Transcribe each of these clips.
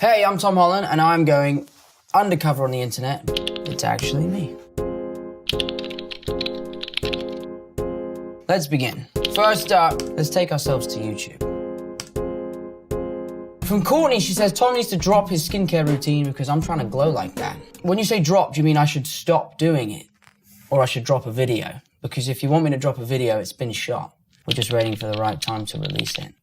Hey, I'm Tom Holland, and I'm going undercover on the internet. It's actually me. Let's begin. First up, let's take ourselves to YouTube. From Courtney, she says, Tom needs to drop his skincare routine because I'm trying to glow like that. When you say drop, do you mean I should stop doing it? Or I should drop a video? Because if you want me to drop a video, it's been shot. We're just waiting for the right time to release it.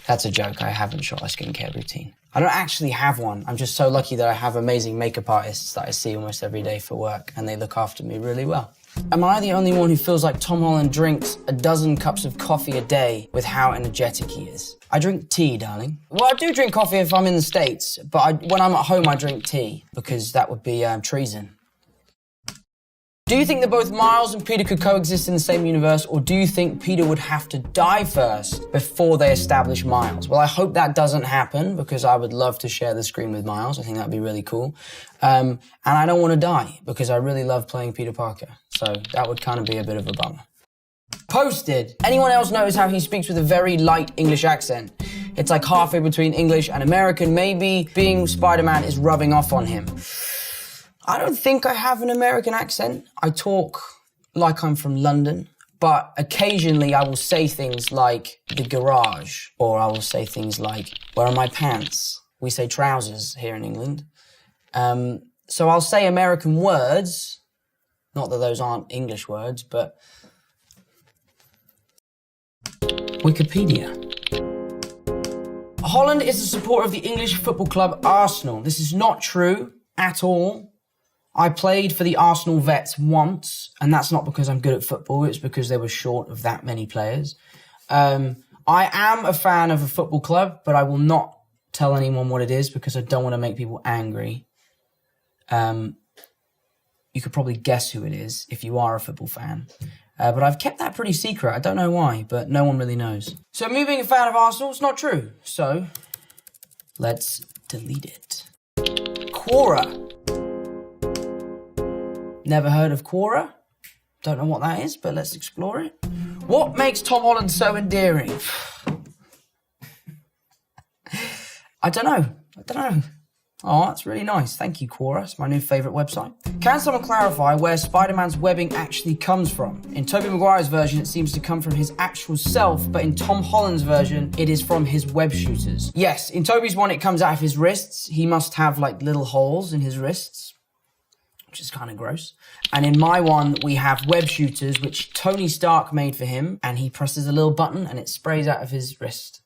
That's a joke. I haven't shot a skincare routine. I don't actually have one. I'm just so lucky that I have amazing makeup artists that I see almost every day for work, and they look after me really well. Am I the only one who feels like Tom Holland drinks a dozen cups of coffee a day with how energetic he is? I drink tea, darling. Well, I do drink coffee if I'm in the States, but when I'm at home, I drink tea, because that would be treason. Do you think that both Miles and Peter could coexist in the same universe, or do you think Peter would have to die first before they establish Miles? Well, I hope that doesn't happen, because I would love to share the screen with Miles. I think that'd be really cool. And I don't want to die, because I really love playing Peter Parker. So that would kind of be a bit of a bummer. Posted. Anyone else notice how he speaks with a very light English accent? It's like halfway between English and American. Maybe being Spider-Man is rubbing off on him. I don't think I have an American accent. I talk like I'm from London, but occasionally I will say things like the garage, or I will say things like, where are my pants? We say trousers here in England. So I'll say American words, not that those aren't English words, but Wikipedia. Holland is a supporter of the English football club Arsenal. This is not true at all. I played for the Arsenal Vets once, and that's not because I'm good at football, it's because they were short of that many players. I am a fan of a football club, but I will not tell anyone what it is because I don't want to make people angry. You could probably guess who it is if you are a football fan. But I've kept that pretty secret. I don't know why, but no one really knows. So me being a fan of Arsenal is not true. So let's delete it. Quora. Never heard of Quora. Don't know what that is, but let's explore it. What makes Tom Holland so endearing? I don't know. Oh, that's really nice. Thank you, Quora. It's my new favourite website. Can someone clarify where Spider-Man's webbing actually comes from? In Tobey Maguire's version, it seems to come from his actual self, but in Tom Holland's version, it is from his web shooters. Yes, in Tobey's one, it comes out of his wrists. He must have, like, little holes in his wrists, which is kind of gross. And in my one, we have web shooters, which Tony Stark made for him, and he presses a little button and it sprays out of his wrist.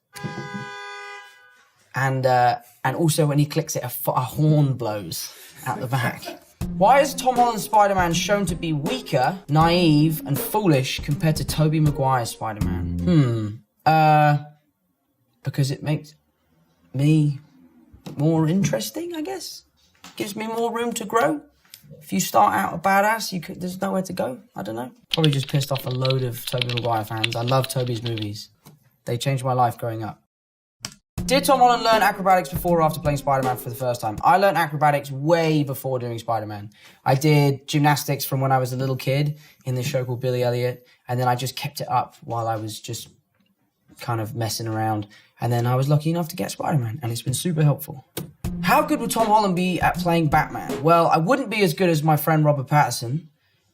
And also when he clicks it, a horn blows out the back. Why is Tom Holland's Spider-Man shown to be weaker, naive, and foolish compared to Tobey Maguire's Spider-Man? Because it makes me more interesting, I guess. Gives me more room to grow. If you start out a badass, there's nowhere to go. I don't know. Probably just pissed off a load of Tobey Maguire fans. I love Tobey's movies. They changed my life growing up. Did Tom Holland learn acrobatics before or after playing Spider-Man for the first time? I learned acrobatics way before doing Spider-Man. I did gymnastics from when I was a little kid in this show called Billy Elliot, and then I just kept it up while I was just kind of messing around. And then I was lucky enough to get Spider-Man, and it's been super helpful. How good would Tom Holland be at playing Batman? Well, I wouldn't be as good as my friend Robert Pattinson.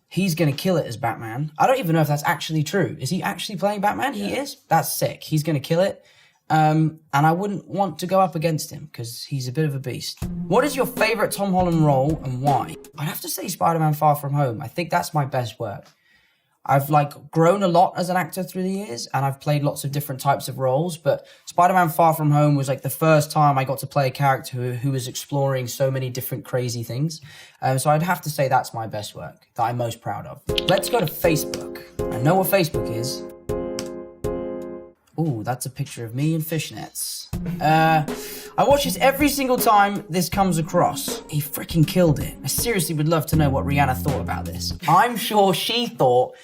He's going to kill it as Batman. I don't even know if that's actually true. Is he actually playing Batman? Yeah. He is? That's sick. He's going to kill it. And I wouldn't want to go up against him because he's a bit of a beast. What is your favourite Tom Holland role and why? I'd have to say Spider-Man Far From Home. I think that's my best work. I've grown a lot as an actor through the years, and I've played lots of different types of roles, but Spider-Man Far From Home was the first time I got to play a character who was exploring so many different crazy things. So I'd have to say that's my best work, that I'm most proud of. Let's go to Facebook. I know what Facebook is. Ooh, that's a picture of me in fishnets. I watch this every single time this comes across. He freaking killed it. I seriously would love to know what Rihanna thought about this. I'm sure she thought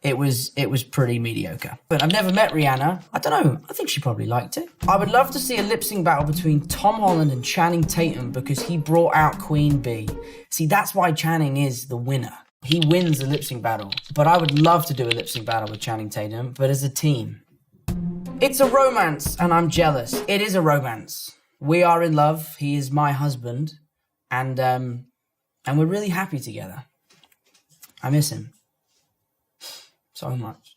it was pretty mediocre. But I've never met Rihanna. I don't know. I think she probably liked it. I would love to see a lip sync battle between Tom Holland and Channing Tatum because he brought out Queen Bee. See, that's why Channing is the winner. He wins the lip sync battle. But I would love to do a lip sync battle with Channing Tatum, but as a team. It's a romance, and I'm jealous. It is a romance. We are in love. He is my husband. And we're really happy together. I miss him so much.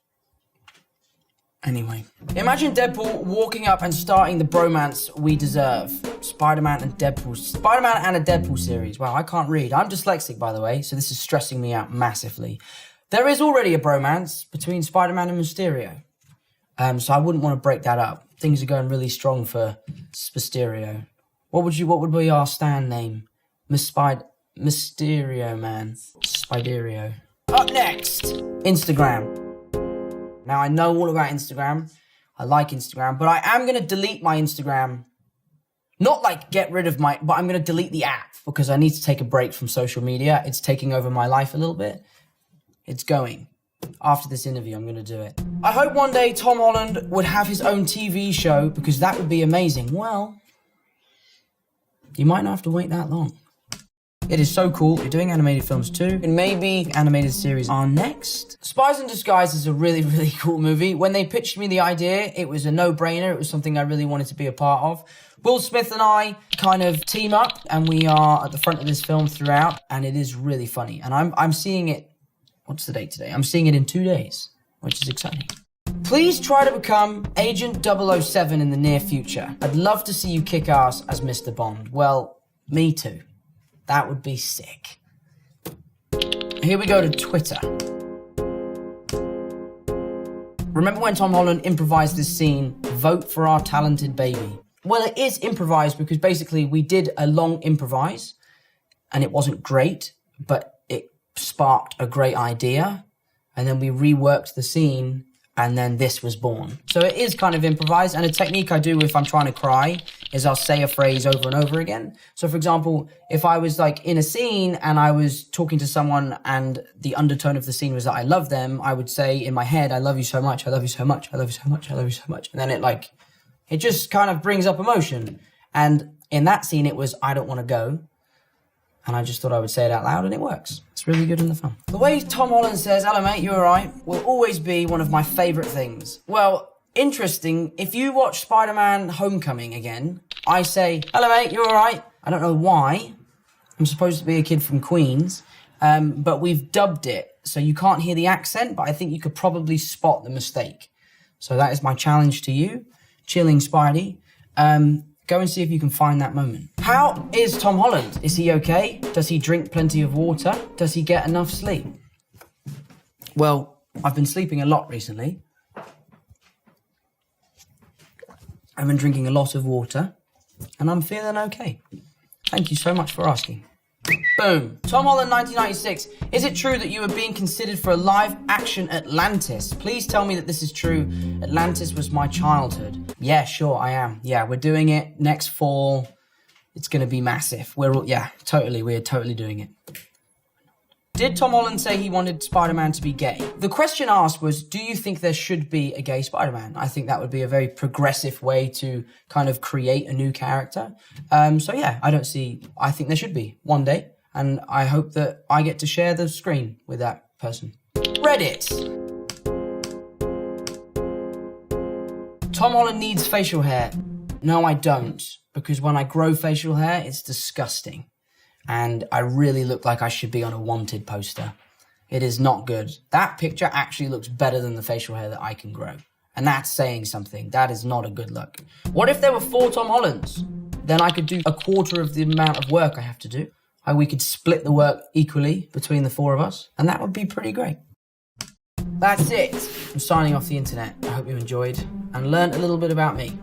Anyway, imagine Deadpool walking up and starting the bromance we deserve. Spider-Man and Deadpool. Spider-Man and a Deadpool series. Wow, I can't read. I'm dyslexic, by the way, so this is stressing me out massively. There is already a bromance between Spider-Man and Mysterio. So I wouldn't want to break that up. Things are going really strong for Mysterio. What would be our stand name? Mysterio Man. Spiderio. Up next, Instagram. Now, I know all about Instagram. I like Instagram, but I am going to delete my Instagram. Not like get rid of but I'm going to delete the app because I need to take a break from social media. It's taking over my life a little bit. It's going. After this interview, I'm going to do it. I hope one day Tom Holland would have his own TV show because that would be amazing. Well, you might not have to wait that long. It is so cool. You're doing animated films too. And maybe animated series are next. Spies in Disguise is a really, really cool movie. When they pitched me the idea, it was a no-brainer. It was something I really wanted to be a part of. Will Smith and I kind of team up and we are at the front of this film throughout. And it is really funny. And I'm seeing it, what's the date today? I'm seeing it in 2 days, which is exciting. Please try to become Agent 007 in the near future. I'd love to see you kick ass as Mr. Bond. Well, me too. That would be sick. Here we go to Twitter. Remember when Tom Holland improvised this scene, vote for our talented baby? Well, it is improvised because basically we did a long improvise and it wasn't great, but it sparked a great idea. And then we reworked the scene and then this was born. So it is kind of improvised, and a technique I do if I'm trying to cry is I'll say a phrase over and over again. So for example, if I was like in a scene and I was talking to someone and the undertone of the scene was that I love them, I would say in my head, I love you so much, I love you so much, I love you so much, I love you so much. And then it just kind of brings up emotion. And in that scene, it was, I don't want to go. And I just thought I would say it out loud, and it works. It's really good in the film. The way Tom Holland says, hello mate, you alright, will always be one of my favourite things. Well, interesting, if you watch Spider-Man Homecoming again, I say, hello mate, you alright? I don't know why. I'm supposed to be a kid from Queens, but we've dubbed it, so you can't hear the accent, but I think you could probably spot the mistake. So that is my challenge to you, chilling Spidey. Go and see if you can find that moment. How is Tom Holland? Is he okay? Does he drink plenty of water? Does he get enough sleep? Well, I've been sleeping a lot recently. I've been drinking a lot of water, and I'm feeling okay. Thank you so much for asking. Boom. Tom Holland 1996. Is it true that you were being considered for a live-action Atlantis? Please tell me that this is true. Atlantis was my childhood. Yeah, sure, I am. Yeah, we're doing it next fall. It's going to be massive. We're totally doing it. Did Tom Holland say he wanted Spider-Man to be gay? The question asked was, do you think there should be a gay Spider-Man? I think that would be a very progressive way to kind of create a new character. So yeah, I think there should be one day. And I hope that I get to share the screen with that person. Reddit. Tom Holland needs facial hair. No, I don't. Because when I grow facial hair, it's disgusting. And I really look like I should be on a wanted poster. It is not good. That picture actually looks better than the facial hair that I can grow. And that's saying something. That is not a good look. What if there were 4 Tom Hollands? Then I could do a quarter of the amount of work I have to do. We could split the work equally between the 4 of us. And that would be pretty great. That's it. I'm signing off the internet. I hope you enjoyed and learned a little bit about me.